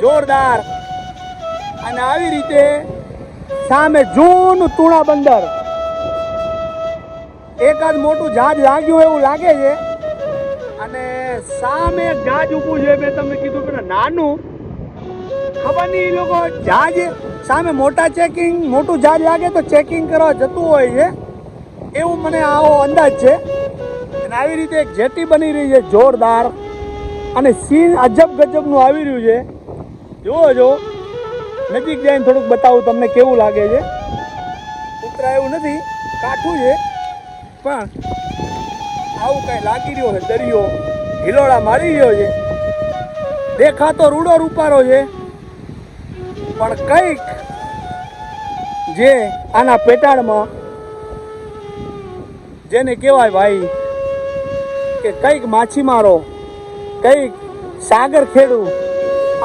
જોરદાર. અને આવી રીતે સામે જૂનું તુણા બંદર, એકાદ મોટું જહાજ લાગ્યું એવું લાગે છે. અને સામે એક જહાજ ઊભું છે. મેં તમને કીધું પેલા નાનું, ખબર નહીં લોકો જહાજ સામે મોટું જહાજ લાગે તો ચેકિંગ કરવા જતું હોય છે, એવું મને આવો અંદાજ છે. અને આવી રીતે એક જેટી બની રહી છે જોરદાર. અને સીન અજબ ગજબનું આવી રહ્યું છે. જો નજીક જઈને થોડુંક બતાવું તમને કેવું લાગે છે. ઉતરા એવું નથી, કાઠું છે, પણ આવું કઈ લાગી રહ્યો છે. દરિયો હિલોળા મારી રહ્યો છે. દેખાતો રૂડો રૂપારો છે, પણ કંઈક જે આના પેટાળમાં જેને કહેવાય ભાઈ કે કંઈક માછીમારો, કંઈક સાગર ખેડૂ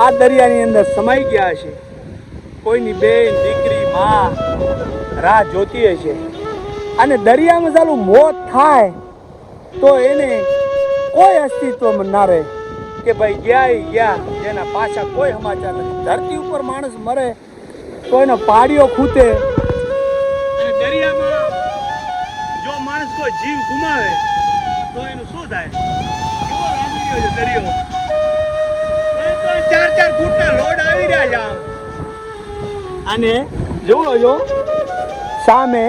આ દરિયાની અંદર સમાઈ ગયા છે. કોઈની બેન દીકરી માં રાહ જોતી હશે. અને દરિયામાં ચાલુ મોત થાય તો એને કોઈ અસ્તિત્વમાં ના રહે કે ભાઈ ગયા, જેના પાછા કોઈ સમાચાર નથી. ધરતી ઉપર માણસ મરે તો એનો પાડીઓ ખૂટે, અને દરિયામાં જો માણસ કોઈ જીવ ગુમાવે તો એનું શું થાય? કેવો લાગી રહ્યો છે દરિયો? 4 ફૂટના લોડ આવી રહ્યા છે આમ. અને જો સામે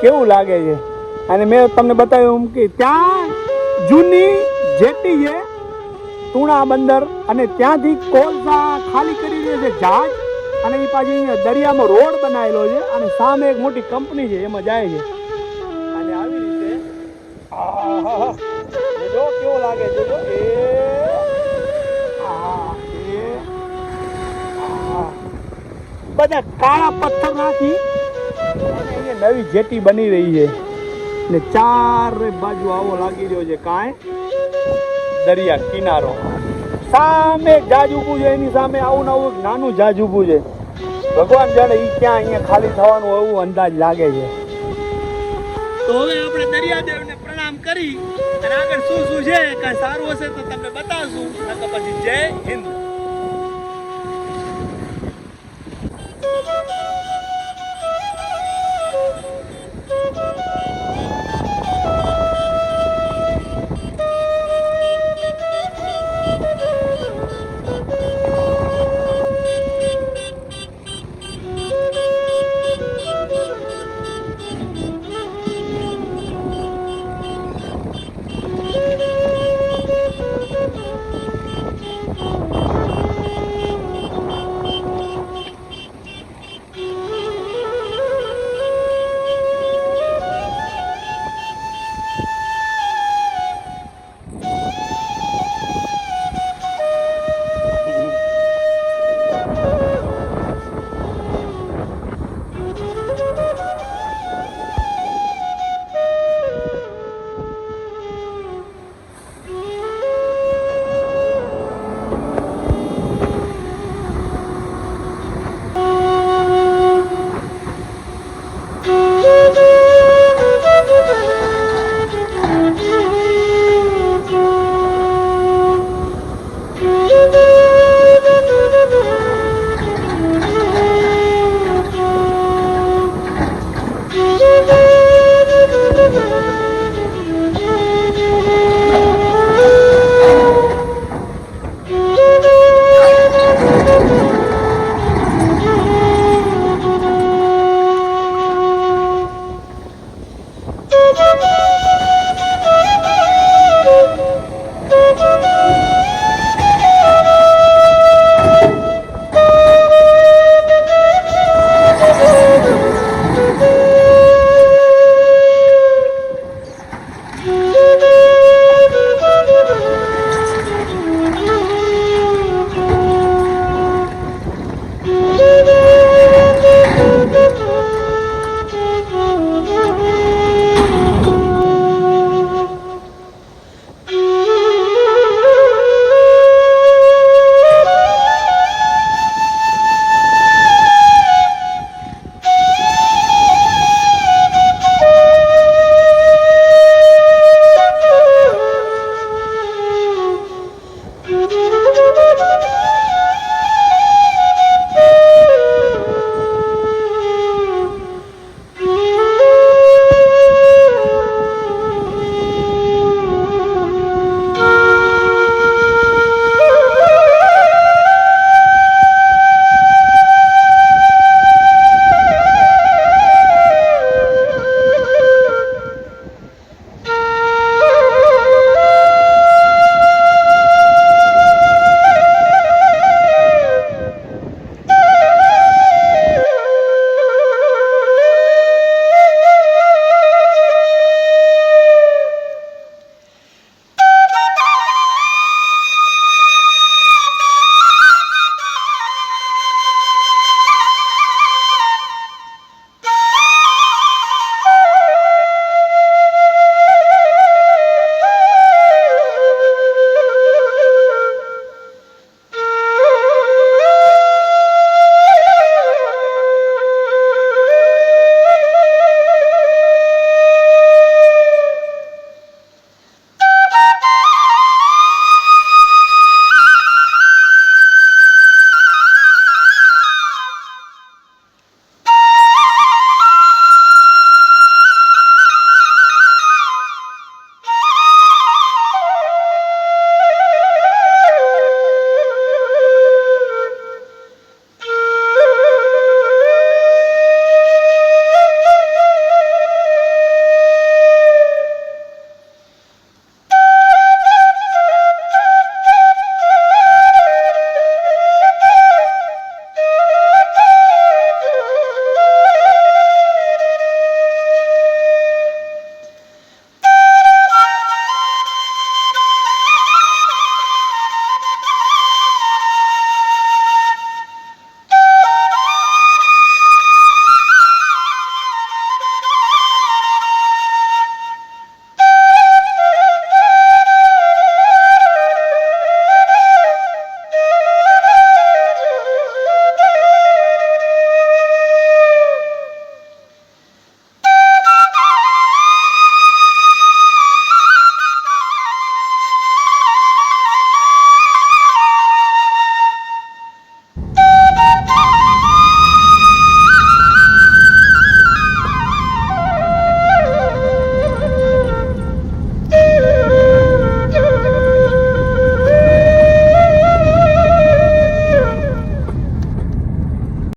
કેવું લાગે છે. અને મેં તમને બતાવ્યું કે ત્યાં જૂની જેટી છે તુણા બંદર, અને ત્યાંથી કોલસા ખાલી કરી દે છે જહાજ, અને એ પાછી અહીંયા દરિયામાં રોડ બનાવેલો છે. અને સામે એક મોટી કંપની છે, એમાં જાય છે. અને આવી રીતે જો કેવો લાગે છે. બધા કાળા પથ્થર નાખી અને અહીંયા નવી જેટી બની રહી છે. ને ચારે બાજુ આવો લાગી રહ્યો છે કાંઈ દરિયા કિનારો. સામે જહાજ ઊભું છે, એની સામે આવું નાનું જહાજ ઊભું છે. ભગવાન જાણે ઈ ક્યાં અહીંયા ખાલી થવાનું એવું અંદાજ લાગે છે. તો હવે આપણે દરિયાદેવને પ્રણામ કરી અને આગળ શું છે કાંઈ સારું હશે તો તમને બતાવશું. પછી જય હિન્દ.